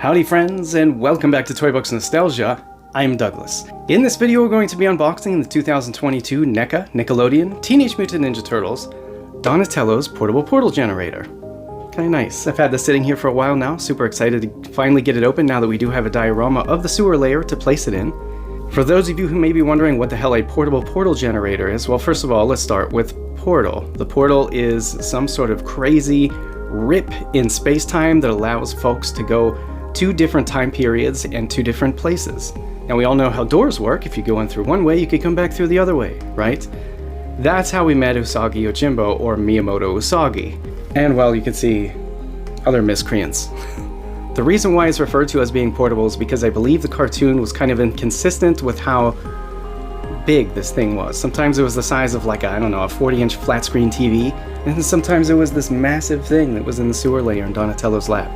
Howdy friends, and welcome back to Toy Box Nostalgia. I'm Douglas. In this video we're going to be unboxing the 2022 Neca Nickelodeon Teenage Mutant Ninja Turtles Donatello's Portable Portal Generator. Kinda nice. I've had this sitting here for a while now, super excited to finally get it open now that we do have a diorama of the sewer layer to place it in. For those of you who may be wondering what the hell a portable portal generator is, well, first of all, let's start with portal. The portal is some sort of crazy rip in space-time that allows folks to go two different time periods and two different places. Now we all know how doors work. If you go in through one way, you could come back through the other way, right? That's how we met Usagi Yojimbo, or Miyamoto Usagi. And well, you can see other miscreants. The reason why it's referred to as being portable is because I believe the cartoon was kind of inconsistent with how big this thing was. Sometimes it was the size of like, I don't know, a 40-inch flat screen TV, and then sometimes it was this massive thing that was in the sewer layer in Donatello's lap.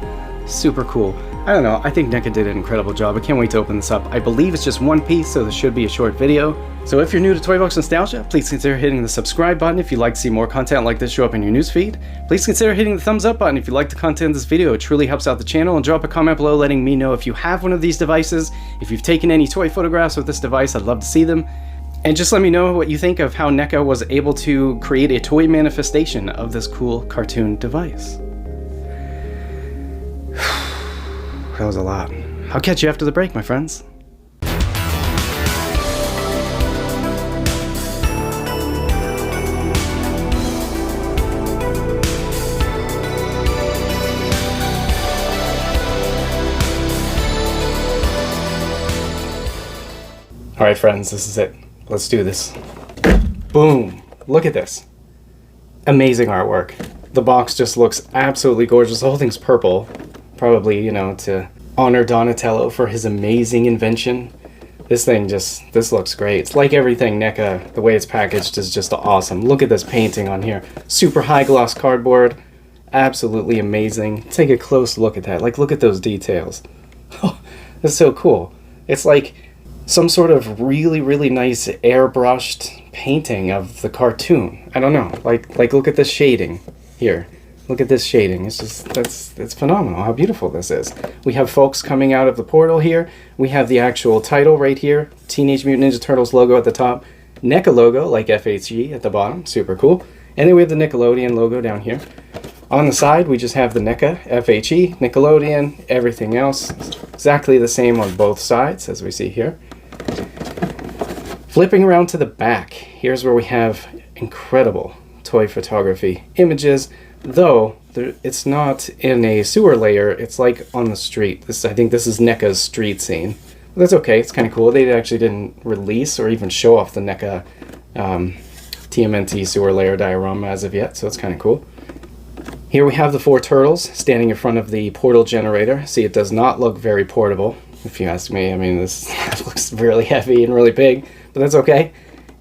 Super cool. I don't know, I think Neca did an incredible job. I can't wait to open this up. I believe it's just one piece, so this should be a short video. So if you're new to Toy Box Nostalgia, please consider hitting the subscribe button if you'd like to see more content like this show up in your newsfeed. Please consider hitting the thumbs up button if you like the content of this video. It truly helps out the channel. And drop a comment below letting me know if you have one of these devices. If you've taken any toy photographs with this device, I'd love to see them. And just let me know what you think of how Neca was able to create a toy manifestation of this cool cartoon device. That was a lot. I'll catch you after the break, my friends. Alright friends, this is it. Let's do this. Boom! Look at this. Amazing artwork. The box just looks absolutely gorgeous. The whole thing's purple. Probably, you know, to honor Donatello for his amazing invention. This looks great. It's like everything Neca, the way it's packaged is just awesome. Look at this painting on here. Super high gloss cardboard. Absolutely amazing. Take a close look at that. Like, look at those details. Oh, that's so cool. It's like some sort of really, really nice airbrushed painting of the cartoon. I don't know. Like look at this shading here. Look at this shading. It's just, it's phenomenal how beautiful this is. We have folks coming out of the portal here. We have the actual title right here. Teenage Mutant Ninja Turtles logo at the top. Neca logo, like FHG at the bottom. Super cool. And then we have the Nickelodeon logo down here. On the side, we just have the Neca, FHE, Nickelodeon, everything else. Exactly the same on both sides, as we see here. Flipping around to the back, here's where we have incredible toy photography images. Though it's not in a sewer layer, it's like on the street. I think this is Neca's street scene. But that's okay, it's kind of cool. They actually didn't release or even show off the Neca TMNT sewer layer diorama as of yet, so it's kind of cool. Here we have the four turtles standing in front of the portal generator. See, it does not look very portable, if you ask me. I mean, this looks really heavy and really big, but that's okay.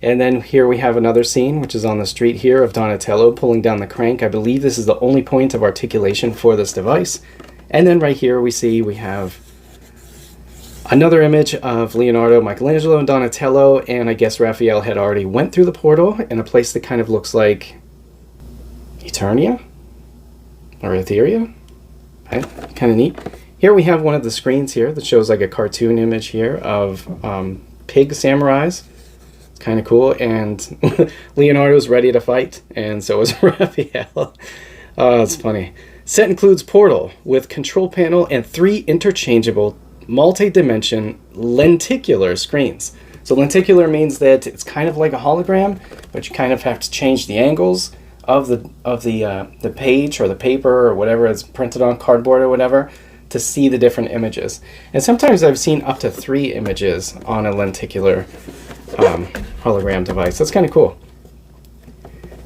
And then here we have another scene, which is on the street here, of Donatello pulling down the crank. I believe this is the only point of articulation for this device. And then right here we have another image of Leonardo, Michelangelo, and Donatello, and I guess Raphael had already went through the portal in a place that kind of looks like Eternia? Or Etheria? Right? Kind of neat. Here we have one of the screens here that shows like a cartoon image here of pig samurais. Kind of cool, and Leonardo's ready to fight, and so is Raphael. Oh, it's funny. Set includes portal with control panel and 3 interchangeable multi-dimension lenticular screens. So lenticular means that it's kind of like a hologram, but you kind of have to change the angles of the page or the paper or whatever it's printed on, cardboard or whatever, to see the different images. And sometimes I've seen up to 3 images on a lenticular hologram device. That's kind of cool.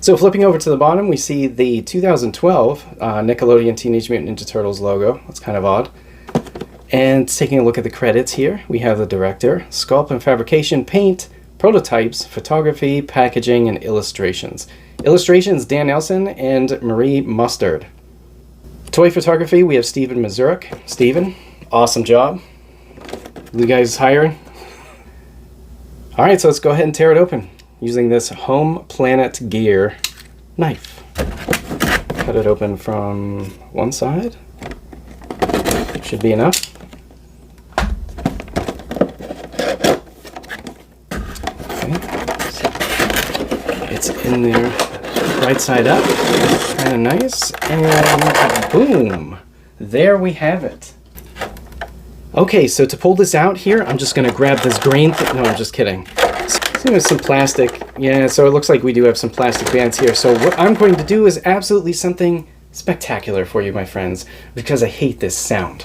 So flipping over to the bottom, we see the 2012 Nickelodeon Teenage Mutant Ninja Turtles logo. That's kind of odd. And taking a look at the credits here, we have the director, sculpt and fabrication, paint, prototypes, photography, packaging, and illustrations. Illustrations, Dan Nelson and Marie Mustard. Toy photography, we have Steven Mazurek. Steven, awesome job. You guys hiring? Alright, so let's go ahead and tear it open using this Home Planet Gear knife. Cut it open from one side. Should be enough. Okay. It's in there right side up. Kind of nice. And boom! There we have it. Okay, so to pull this out here, I'm just going to grab this green thing. No, I'm just kidding. So there's some plastic. Yeah, so it looks like we do have some plastic bands here. So what I'm going to do is absolutely something spectacular for you, my friends, because I hate this sound.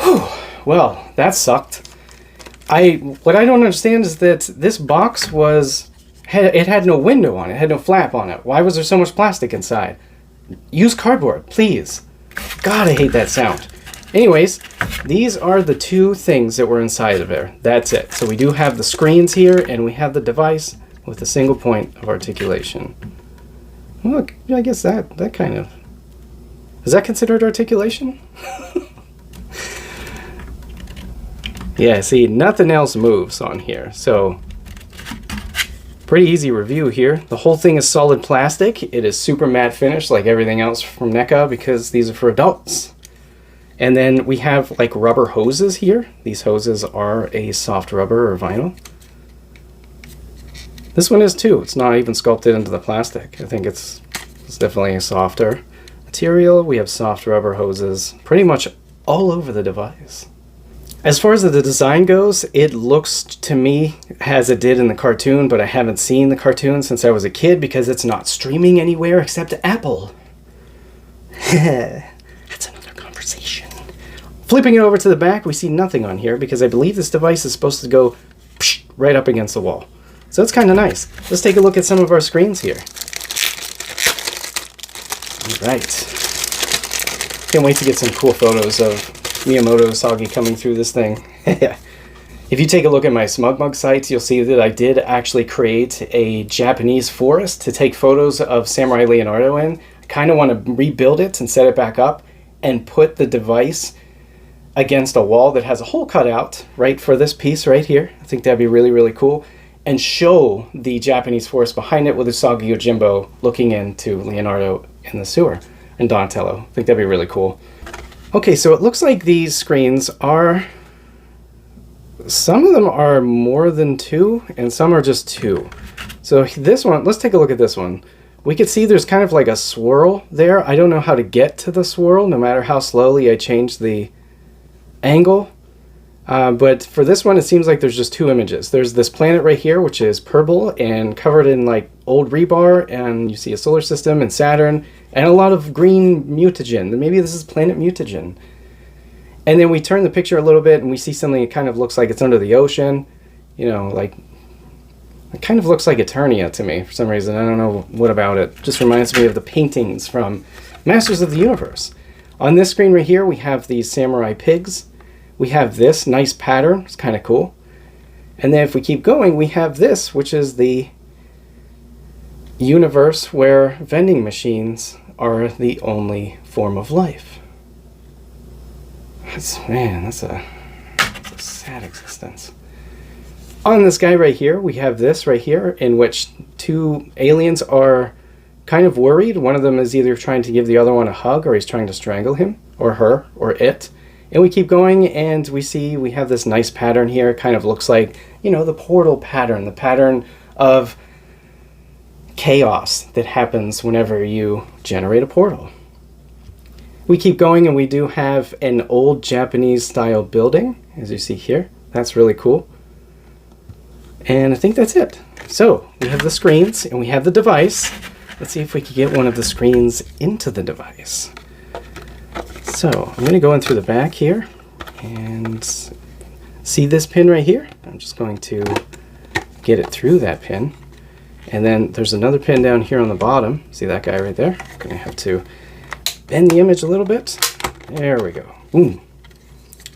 Whew. Well, that sucked. What I don't understand is that this box it had no window on it. It had no flap on it. Why was there so much plastic inside? Use cardboard, please. God, I hate that sound. Anyways, these are the two things that were inside of there. That's it. So we do have the screens here, and we have the device with a single point of articulation. Look, I guess that kind of... Is that considered articulation? Yeah, see, nothing else moves on here. So, pretty easy review here. The whole thing is solid plastic. It is super matte finish like everything else from Neca because these are for adults. And then we have like rubber hoses here. These hoses are a soft rubber or vinyl. This one is too. It's not even sculpted into the plastic. I think it's definitely a softer material. We have soft rubber hoses pretty much all over the device. As far as the design goes, it looks to me as it did in the cartoon, but I haven't seen the cartoon since I was a kid because it's not streaming anywhere except Apple. That's another conversation. Flipping it over to the back, we see nothing on here because I believe this device is supposed to go right up against the wall. So it's kind of nice. Let's take a look at some of our screens here. All right. Can't wait to get some cool photos of Miyamoto Usagi coming through this thing. If you take a look at my SmugMug sites, you'll see that I did actually create a Japanese forest to take photos of Samurai Leonardo in. I kind of want to rebuild it and set it back up and put the device against a wall that has a hole cut out right for this piece right here. I think that'd be really, really cool. And show the Japanese forest behind it with Usagi Yojimbo looking into Leonardo in the sewer and Donatello. I think that'd be really cool. Okay, so it looks like these screens are... Some of them are more than two, and some are just two. So this one, let's take a look at this one. We can see there's kind of like a swirl there. I don't know how to get to the swirl, no matter how slowly I change the angle. But for this one, it seems like there's just two images. There's this planet right here, which is purple and covered in like old rebar, and you see a solar system and Saturn, and a lot of green mutagen. Maybe this is planet mutagen. And then we turn the picture a little bit, and we see something that kind of looks like it's under the ocean. You know, like, it kind of looks like Eternia to me for some reason. I don't know what about it. Just reminds me of the paintings from Masters of the Universe. On this screen right here, we have these samurai pigs. We have this nice pattern. It's kind of cool. And then if we keep going, we have this, which is the universe where vending machines are the only form of life. That's a sad existence. On this guy right here, we have this right here, in which two aliens are kind of worried. One of them is either trying to give the other one a hug, or he's trying to strangle him, or her, or it. And we keep going, and we have this nice pattern here. It kind of looks like, you know, the portal pattern, the pattern of chaos that happens whenever you generate a portal. We keep going, and we do have an old Japanese style building, as you see here. That's really cool. And I think that's it. So we have the screens, and we have the device. Let's see if we can get one of the screens into the device. So I'm going to go in through the back here and see this pin right here. I'm just going to get it through that pin. And then there's another pin down here on the bottom. See that guy right there? I'm going to have to bend the image a little bit. There we go. Boom.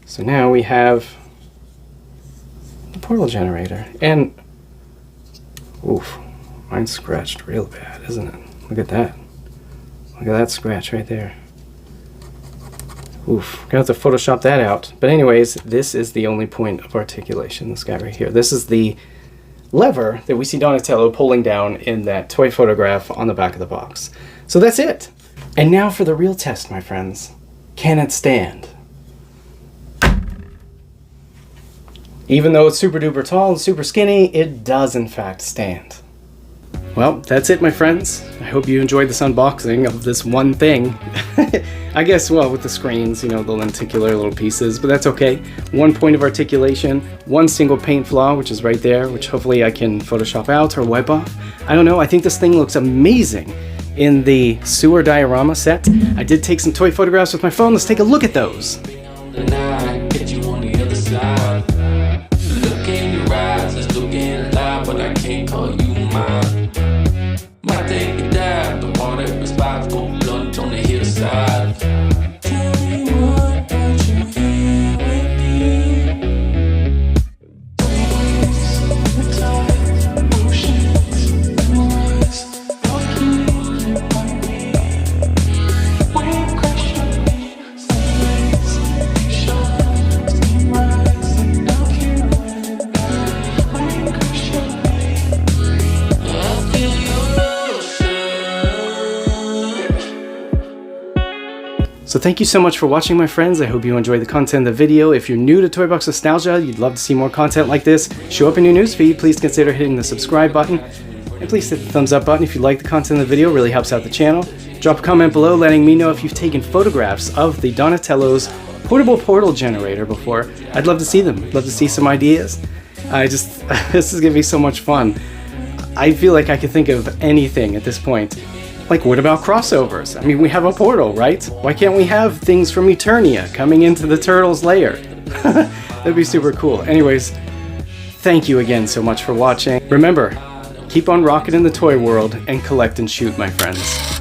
So now we have the portal generator. And, oof, mine's scratched real bad, isn't it? Look at that. Look at that scratch right there. Oof, gonna have to Photoshop that out. But anyways, this is the only point of articulation, this guy right here. This is the lever that we see Donatello pulling down in that toy photograph on the back of the box. So that's it. And now for the real test, my friends. can it stand? Even though it's super duper tall and super skinny, it does in fact stand. Well, that's it, my friends. I hope you enjoyed this unboxing of this one thing. I guess, well, with the screens, you know, the lenticular little pieces, but that's okay. One point of articulation, one single paint flaw, which is right there, which hopefully I can Photoshop out or wipe off. I don't know, I think this thing looks amazing in the sewer diorama set. I did take some toy photographs with my phone. Let's take a look at those. So thank you so much for watching, my friends. I hope you enjoyed the content of the video. If you're new to Toy Box Nostalgia, you'd love to see more content like this, show up in your newsfeed, please consider hitting the subscribe button. And please hit the thumbs up button if you like the content of the video, it really helps out the channel. Drop a comment below letting me know if you've taken photographs of the Donatello's portable portal generator before. I'd love to see them, love to see some ideas. This is gonna be so much fun. I feel like I could think of anything at this point. Like, what about crossovers? I mean, we have a portal, right? Why can't we have things from Eternia coming into the Turtles' lair? That'd be super cool. Anyways, thank you again so much for watching. Remember, keep on rocking in the toy world and collect and shoot, my friends.